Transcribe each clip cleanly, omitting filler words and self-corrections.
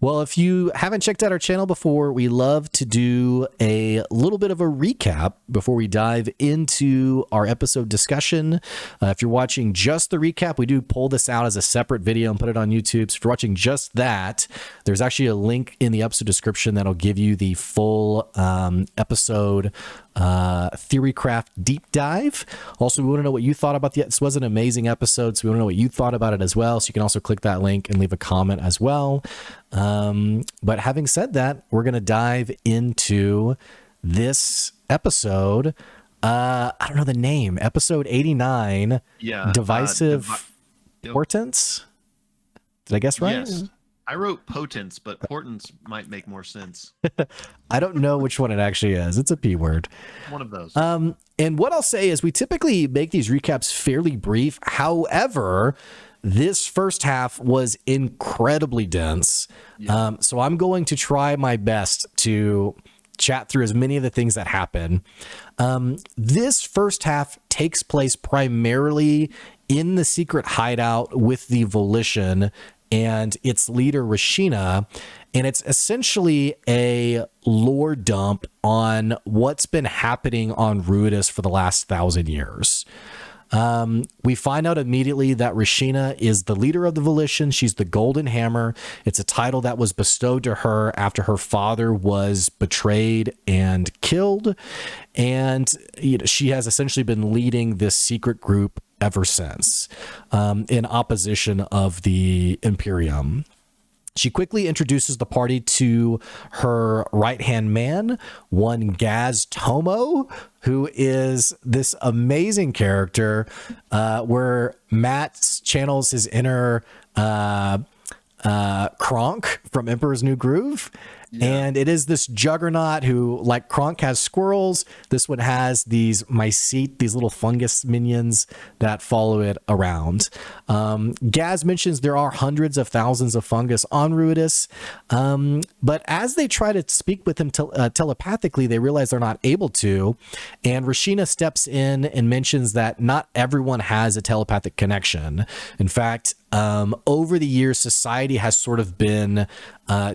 Well, if you haven't checked out our channel before, we love to do a little bit of a recap before we dive into our episode discussion. If you're watching just the recap, we do pull this out as a separate video and put it on YouTube. So if you're watching just that, there's actually a link in the episode description that'll give you the full episode Theorycraft deep dive. Also, we want to know what you thought about this was an amazing episode, so we want to know what you thought about it as well. So you can also click that link and leave a comment as well. But having said that, we're going to dive into this episode. I don't know the name. Episode 89. Yeah. Divisive Portents. Did I guess right? Yes. I wrote Potents, but Portents might make more sense. I don't know which one it actually is. It's a P word. One of those. And what I'll say is we typically make these recaps fairly brief. However, this first half was incredibly dense. Yeah. So I'm going to try my best to chat through as many of the things that happen. This first half takes place primarily in the secret hideout with the Volition and its leader, Rashina. And it's essentially a lore dump on what's been happening on Ruidus for the last 1,000 years. We find out immediately that Rashina is the leader of the Volition. She's the Golden Hammer. It's a title that was bestowed to her after her father was betrayed and killed. And she has essentially been leading this secret group ever since, in opposition of the Imperium. She quickly introduces the party to her right-hand man, one Gaz Tomo, who is this amazing character where Matt channels his inner Kronk from Emperor's New Groove. Yeah. And it is this juggernaut who, like Kronk has squirrels, this one has these mycete, these little fungus minions that follow it around. Gaz mentions there are hundreds of thousands of fungus on Ruidus, but as they try to speak with him telepathically, they realize they're not able to. And Rashina steps in and mentions that not everyone has a telepathic connection. In fact, over the years, society has sort of been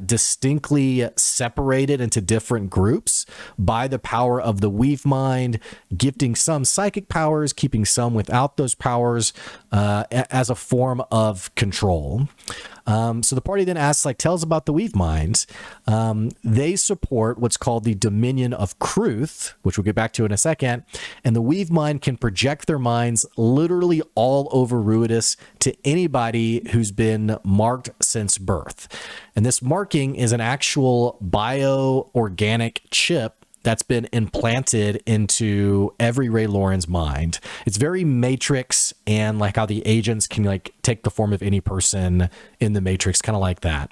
distinctly separated into different groups by the power of the weave mind, gifting some psychic powers, keeping some without those powers as a form of control. So the party then asks, tell us about the weave minds. They support what's called the Dominion of Kruth, which we'll get back to in a second. And the weave mind can project their minds literally all over Ruidus to anybody who's been marked since birth. And this marking is an actual bioorganic chip that's been implanted into every Ray Lauren's mind. It's very Matrix, and like how the agents can take the form of any person in the Matrix, kind of like that.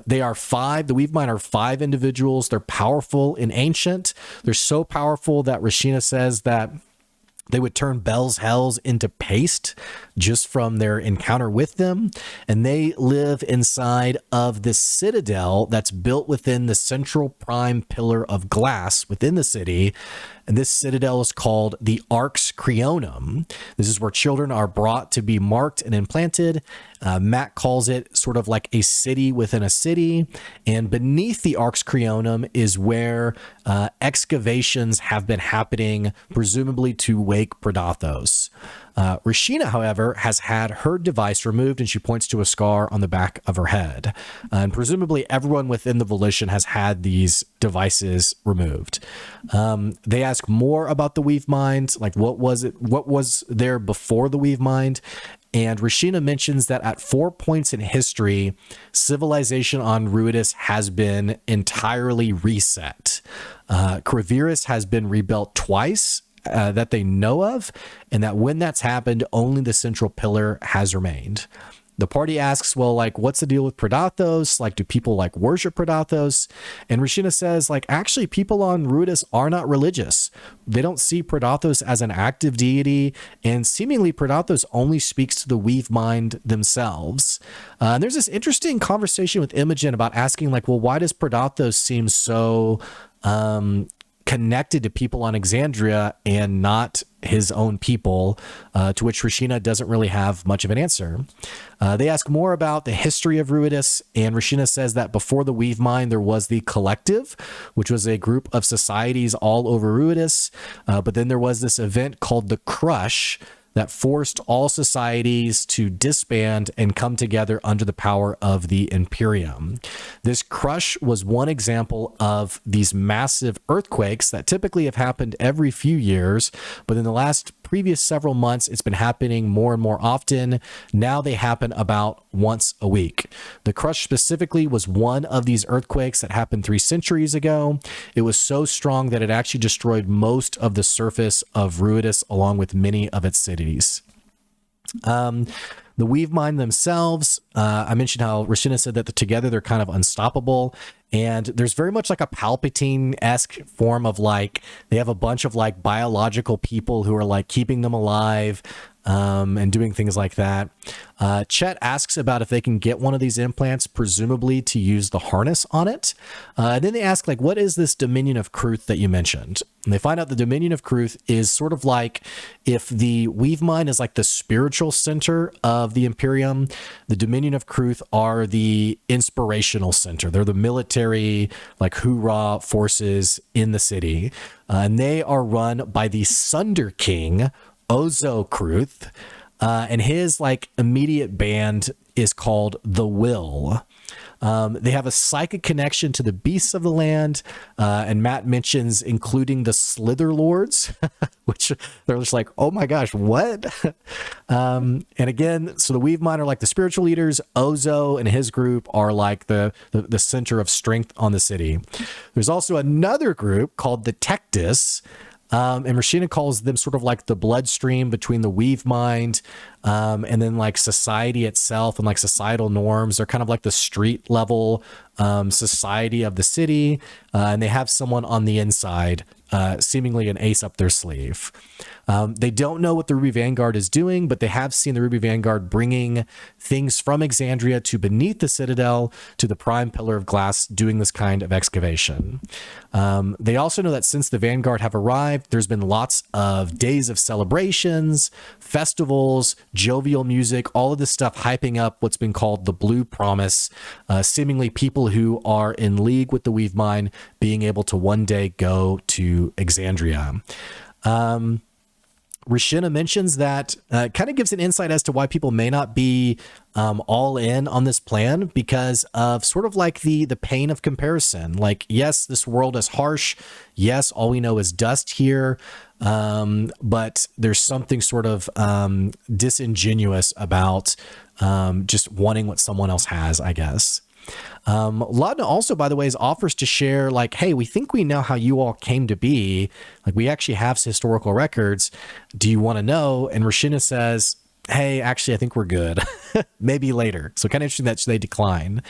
They are five. The Weave Mind are 5 individuals. They're powerful and ancient. They're so powerful that Rashina says that they would turn Bell's Hells into paste just from their encounter with them. And they live inside of this citadel that's built within the central prime pillar of glass within the city. And this citadel is called the Arx Creonum. This is where children are brought to be marked and implanted. Matt calls it sort of like a city within a city. And beneath the Arx Creonum is where excavations have been happening, presumably to wake Predathos. Rashina, however, has had her device removed, and she points to a scar on the back of her head. And presumably everyone within the Volition has had these devices removed. They ask more about the Weave Mind, what was there before the Weave Mind? And Rashina mentions that at 4 points in history, civilization on Ruidus has been entirely reset. Kravirus has been rebuilt twice, that they know of, and that when that's happened, only the central pillar has remained. The party asks, what's the deal with Predathos? Do people worship Predathos? And Rashina says, actually, people on Ruidus are not religious. They don't see Predathos as an active deity, and seemingly Predathos only speaks to the Weave Mind themselves. And there's this interesting conversation with Imogen about asking, why does Predathos seem so connected to people on Exandria and not his own people, to which Rashina doesn't really have much of an answer. They ask more about the history of Ruidus, and Rashina says that before the Weave Mine, there was the Collective, which was a group of societies all over Ruidus, but then there was this event called the Crush, that forced all societies to disband and come together under the power of the Imperium. This crush was one example of these massive earthquakes that typically have happened every few years, but in the last previous several months, it's been happening more and more often. Now they happen about once a week. The crush specifically was one of these earthquakes that happened 3 centuries ago. It was so strong that it actually destroyed most of the surface of Ruidus along with many of its cities. The Weave Mine themselves, I mentioned how Rashina said that together they're kind of unstoppable. And there's very much like a Palpatine-esque form of like, they have a bunch of like biological people who are like keeping them alive and doing things like that. Chet asks about if they can get one of these implants, presumably to use the harness on it. And then they ask like, what is this Dominion of Kruth that you mentioned? And they find out the Dominion of Kruth is sort of like if the Weave Mine is like the spiritual center of the Imperium, the Dominion of Kruth are the inspirational center. They're the military, like hoorah forces in the city. And they are run by the Sunder King, Ozo Kruth, and his like immediate band is called The Will. They have a psychic connection to the beasts of the land, and Matt mentions including the Slither Lords, which they're just like, oh my gosh, what? And again, so the Weave Mine are like the spiritual leaders. Ozo and his group are like the center of strength on the city. There's also another group called the Tectus, and Rashina calls them sort of like the bloodstream between the Weave Mind and then like society itself and like societal norms. They're kind of like the street level society of the city, and they have someone on the inside, seemingly an ace up their sleeve. They don't know what the Ruby Vanguard is doing, but they have seen the Ruby Vanguard bringing things from Exandria to beneath the Citadel to the Prime Pillar of Glass, doing this kind of excavation. They also know that since the Vanguard have arrived, there's been lots of days of celebrations, festivals, jovial music, all of this stuff hyping up what's been called the Blue Promise, seemingly people who are in league with the Weave Mine being able to one day go to Exandria. Rashina mentions that kind of gives an insight as to why people may not be all in on this plan because of sort of like the pain of comparison. Like, yes, this world is harsh. Yes, all we know is dust here. But there's something sort of disingenuous about just wanting what someone else has, I guess. Laudna also, by the way, offers to share like, hey, we think we know how you all came to be. Like, we actually have historical records. Do you want to know? And Rashina says, hey, actually, I think we're good. Maybe later. So kind of interesting that they decline.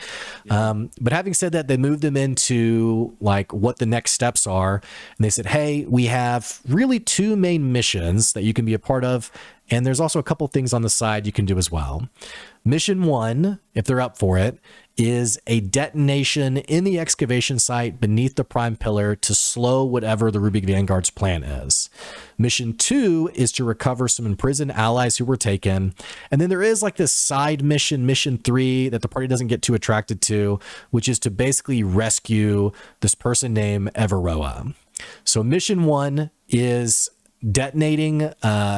Yeah. But having said that, they moved them into like what the next steps are. And they said, hey, we have really 2 main missions that you can be a part of. And there's also a couple things on the side you can do as well. Mission 1, if they're up for it, is a detonation in the excavation site beneath the Prime Pillar to slow whatever the Ruby Vanguard's plan is. Mission 2 is to recover some imprisoned allies who were taken. And then there is like this side mission, Mission 3, that the party doesn't get too attracted to, which is to basically rescue this person named Everoa. So Mission 1 is detonating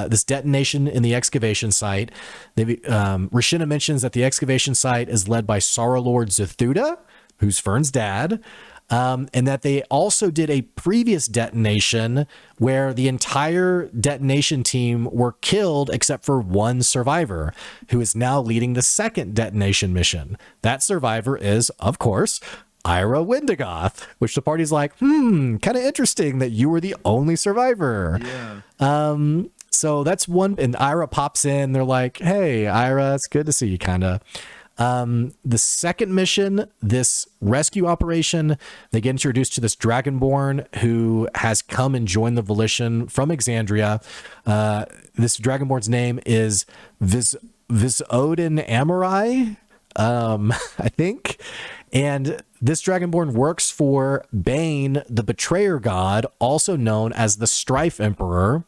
this detonation in the excavation site. Rashina mentions that the excavation site is led by Sorrow Lord Zethuda, who's Fern's dad, and that they also did a previous detonation where the entire detonation team were killed except for one survivor, who is now leading the second detonation mission. That survivor is, of course, Ira Wendigoth, which the party's like, kind of interesting that you were the only survivor. Yeah. So that's one. And Ira pops in. They're like, hey, Ira, it's good to see you, kind of. The second mission, this rescue operation, they get introduced to this Dragonborn who has come and joined the Volition from Exandria. This Dragonborn's name is Visodin Amorai, I think. And this Dragonborn works for Bane, the Betrayer God, also known as the Strife Emperor.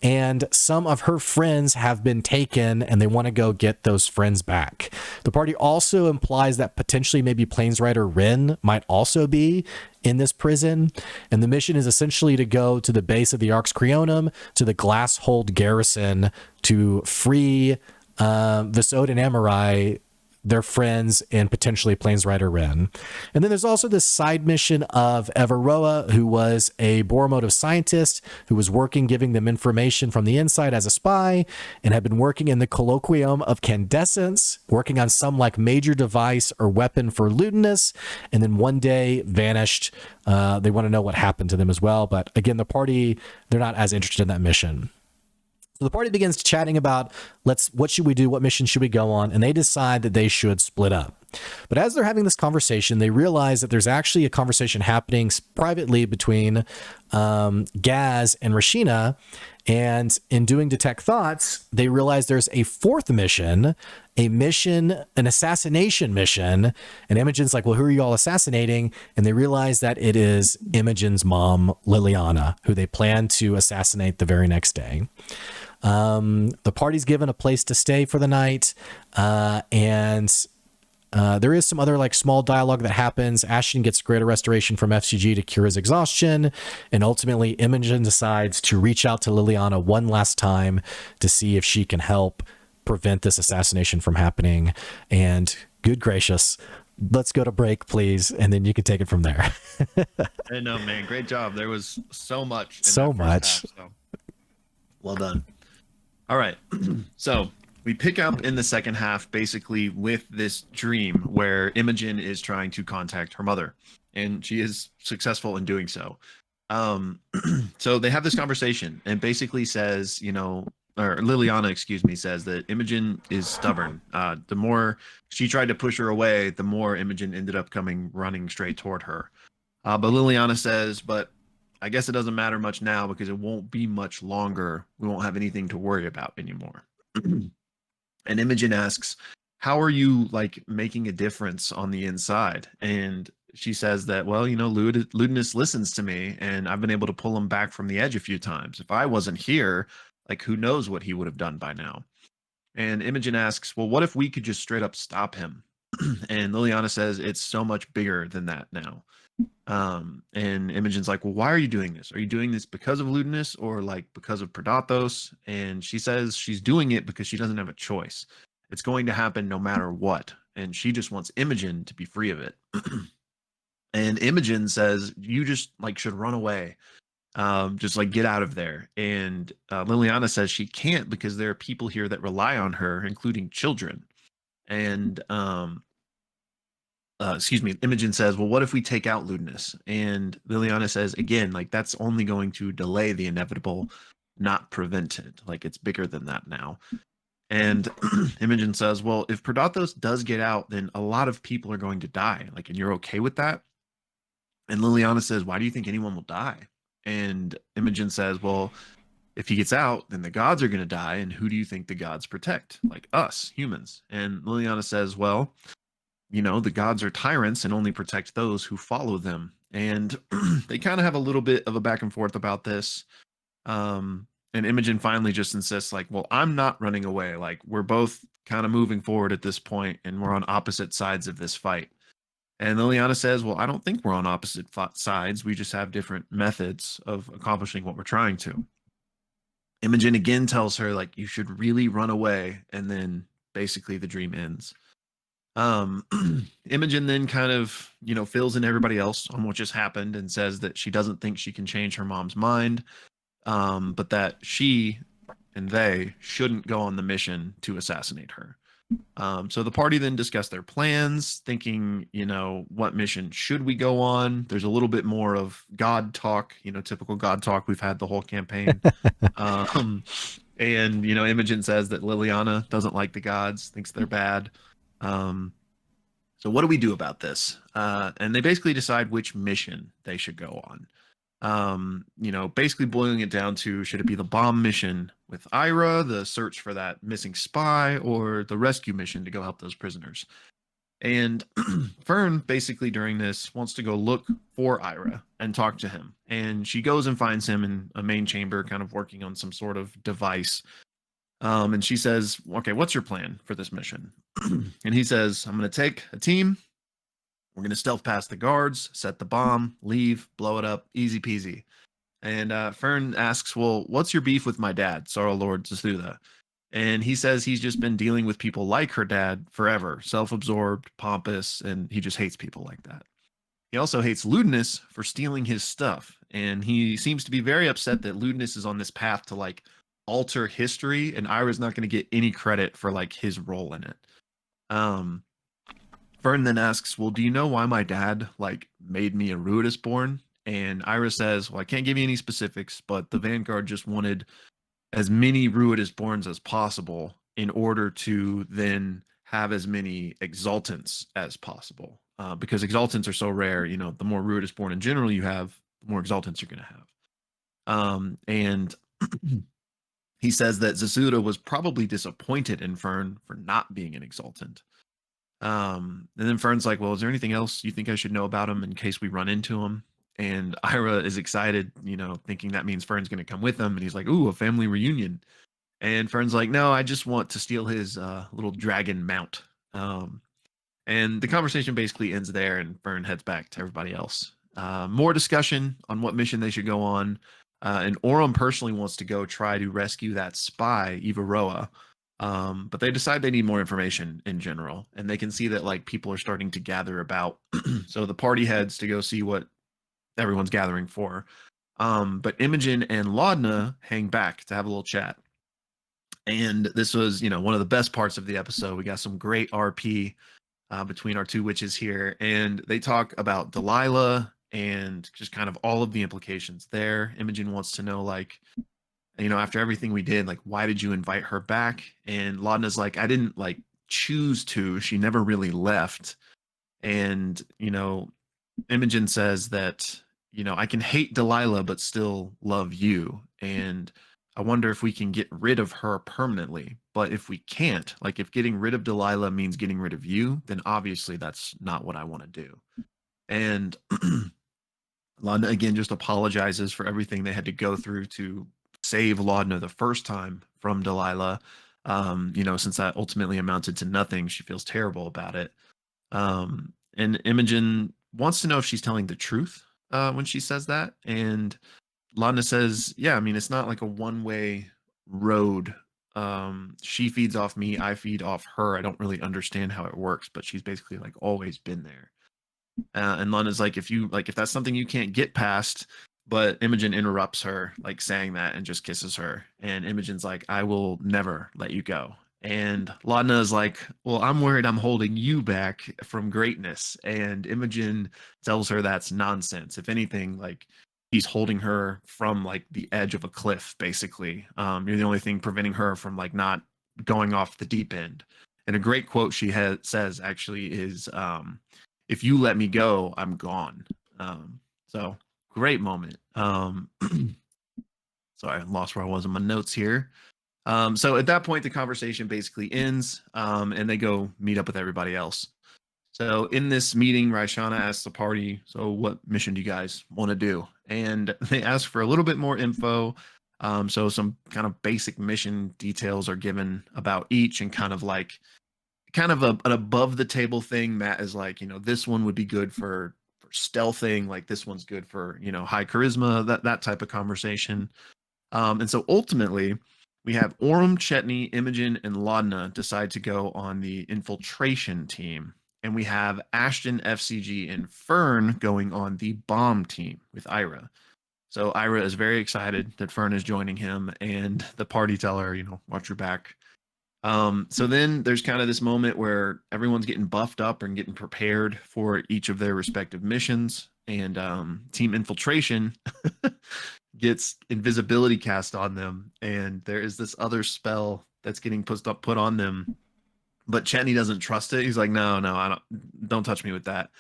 and some of her friends have been taken and they want to go get those friends back. The party also implies that potentially maybe Planesrider Ren might also be in this prison, and the mission is essentially to go to the base of the Arx Creonum to the Glasshold garrison to free Visod and Amorai, their friends, and potentially Planesrider Ren. And then there's also this side mission of Everoa, who was a Boromotive scientist who was working, giving them information from the inside as a spy, and had been working in the Colloquium of Candescence, working on some like major device or weapon for Ludinus, and then one day vanished. They want to know what happened to them as well. But again, the party, they're not as interested in that mission. So the party begins chatting about what should we do? What mission should we go on? And they decide that they should split up. But as they're having this conversation, they realize that there's actually a conversation happening privately between Gaz and Rashina. And in doing Detect Thoughts, they realize there's a fourth mission, an assassination mission. And Imogen's like, well, who are you all assassinating? And they realize that it is Imogen's mom, Liliana, who they plan to assassinate the very next day. The party's given a place to stay for the night, and there is some other like small dialogue that happens. Ashton gets greater restoration from FCG to cure his exhaustion, and ultimately Imogen decides to reach out to Liliana one last time to see if she can help prevent this assassination from happening. And good gracious, let's go to break, please, and then you can take it from there. I know, man. Great job. There was so much. So much. Half, so. Well done. All right. So we pick up in the second half basically with this dream where Imogen is trying to contact her mother, and she is successful in doing so. So they have this conversation and basically says, or Liliana, says that Imogen is stubborn. The more she tried to push her away, the more Imogen ended up running straight toward her. But Liliana says, but I guess it doesn't matter much now because it won't be much longer. We won't have anything to worry about anymore. And Imogen asks, how are you like making a difference on the inside? And she says that, well, Ludinus listens to me and I've been able to pull him back from the edge a few times. If I wasn't here, like who knows what he would have done by now. And Imogen asks, well, what if we could just straight up stop him? And Liliana says it's so much bigger than that now. And Imogen's like, well, why are you doing this? Are you doing this because of Ludinus or like because of Predatos? And she says she's doing it because she doesn't have a choice. It's going to happen no matter what. And she just wants Imogen to be free of it. And Imogen says, you just like should run away. Just like get out of there. And Liliana says she can't because there are people here that rely on her, including children. And Imogen says, well, what if we take out Ludinus? And Liliana says, again, like that's only going to delay the inevitable, not prevent it. Like it's bigger than that now. And Imogen says, well, if Predatos does get out, then a lot of people are going to die. Like, and you're okay with that? And Liliana says, why do you think anyone will die? And Imogen says, well, if he gets out, then the gods are going to die. And who do you think the gods protect? Like us, humans. And Liliana says, well, the gods are tyrants and only protect those who follow them. And they kind of have a little bit of a back and forth about this. And Imogen finally just insists like, well, I'm not running away. Like we're both kind of moving forward at this point and we're on opposite sides of this fight. And Liliana says, well, I don't think we're on opposite sides. We just have different methods of accomplishing what we're trying to. Imogen again tells her like, you should really run away. And then basically the dream ends. Imogen then kind of, fills in everybody else on what just happened and says that she doesn't think she can change her mom's mind, but that she and they shouldn't go on the mission to assassinate her. So the party then discussed their plans, thinking, what mission should we go on? There's a little bit more of God talk, typical God talk we've had the whole campaign. And, Imogen says that Liliana doesn't like the gods, thinks they're bad. So what do we do about this? And they basically decide which mission they should go on. Basically boiling it down to, should it be the bomb mission with Ira, the search for that missing spy, or the rescue mission to go help those prisoners? And Fern basically during this wants to go look for Ira and talk to him. And she goes and finds him in a main chamber, kind of working on some sort of device. And she says, okay, what's your plan for this mission? And he says, I'm going to take a team. We're going to stealth past the guards, set the bomb, leave, blow it up, easy peasy. And Fern asks, well, what's your beef with my dad, Sorrow Lord Zasutha? And he says he's just been dealing with people like her dad forever, self-absorbed, pompous, and he just hates people like that. He also hates Ludinus for stealing his stuff. And he seems to be very upset that Ludinus is on this path to like alter history, and Ira's not going to get any credit for like his role in it. Fern then asks, well, do you know why my dad like made me a Ruidus born? And Ira says, well, I can't give you any specifics, but the Vanguard just wanted as many Ruidus borns as possible in order to then have as many exaltants as possible. Because exaltants are so rare, you know, the more Ruidus born in general you have, the more exaltants you're going to have. And he says that Zasutha was probably disappointed in Fern for not being an exaltant. And then Fern's like, well, is there anything else you think I should know about him in case we run into him? And Ira is excited, you know, thinking that means Fern's going to come with him. And he's like, ooh, a family reunion. And Fern's like, no, I just want to steal his little dragon mount. And the conversation basically ends there, and Fern heads back to everybody else. More discussion on what mission they should go on. And Orem personally wants to go try to rescue that spy, Ivaroa. But they decide they need more information in general, and they can see that like people are starting to gather about. So the party heads to go see what everyone's gathering for. But Imogen and Laudna hang back to have a little chat. And this was, you know, one of the best parts of the episode. We got some great RP between our two witches here, and they talk about Delilah and just kind of all of the implications there. Imogen wants to know, like, you know, after everything we did, like, why did you invite her back? And Laudna's like, I didn't like choose to. She never really left. And, you know, Imogen says that, you know, I can hate Delilah, but still love you. And I wonder if we can get rid of her permanently. But if we can't, like if getting rid of Delilah means getting rid of you, then obviously that's not what I want to do. And Laudna again just apologizes for everything they had to go through to save Laudna the first time from Delilah. You know, since that ultimately amounted to nothing, she feels terrible about it. And Imogen wants to know if she's telling the truth when she says that. And Laudna says, yeah, I mean, it's not like a one-way road. She feeds off me, I feed off her. I don't really understand how it works, but she's basically like always been there. And Laudna's like, if that's something you can't get past, but Imogen interrupts her, like saying that, and just kisses her. And Imogen's like, I will never let you go. And Laudna is like, well, I'm worried I'm holding you back from greatness. And Imogen tells her that's nonsense. If anything, like he's holding her from like the edge of a cliff, basically. You're the only thing preventing her from like not going off the deep end. And a great quote she says actually is, if you let me go, I'm gone. So great moment. Sorry, I lost where I was in my notes here. So at that point, the conversation basically ends, and they go meet up with everybody else. So in this meeting, Raishana asks the party, so what mission do you guys want to do? And they ask for a little bit more info. So some kind of basic mission details are given about each, and kind of an above the table thing. Matt is like, you know, this one would be good for stealthing, like this one's good for, you know, high charisma, that type of conversation. And so ultimately, we have Orem, Chetney, Imogen, and Laudna decide to go on the infiltration team. And we have Ashton, FCG, and Fern going on the bomb team with Ira. So Ira is very excited that Fern is joining him, and the party tell her, you know, watch your back. So then there's kind of this moment where everyone's getting buffed up and getting prepared for each of their respective missions. And team infiltration gets invisibility cast on them, and there is this other spell that's getting put on them, but Chetney doesn't trust it. He's like, no, I don't touch me with that.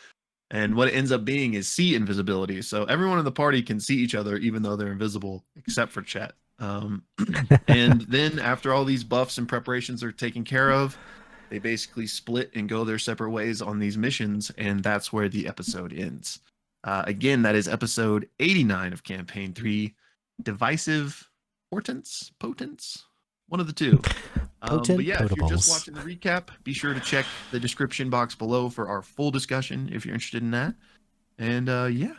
And what it ends up being is sea invisibility. So everyone in the party can see each other even though they're invisible, except for Chet. And then after all these buffs and preparations are taken care of, They basically split and go their separate ways on these missions, and that's where the episode ends. Again, that is episode 89 of Campaign 3, Divisive, Portents, one of the two. But yeah, if you're just watching the recap, be sure to check the description box below for our full discussion if you're interested in that. And yeah,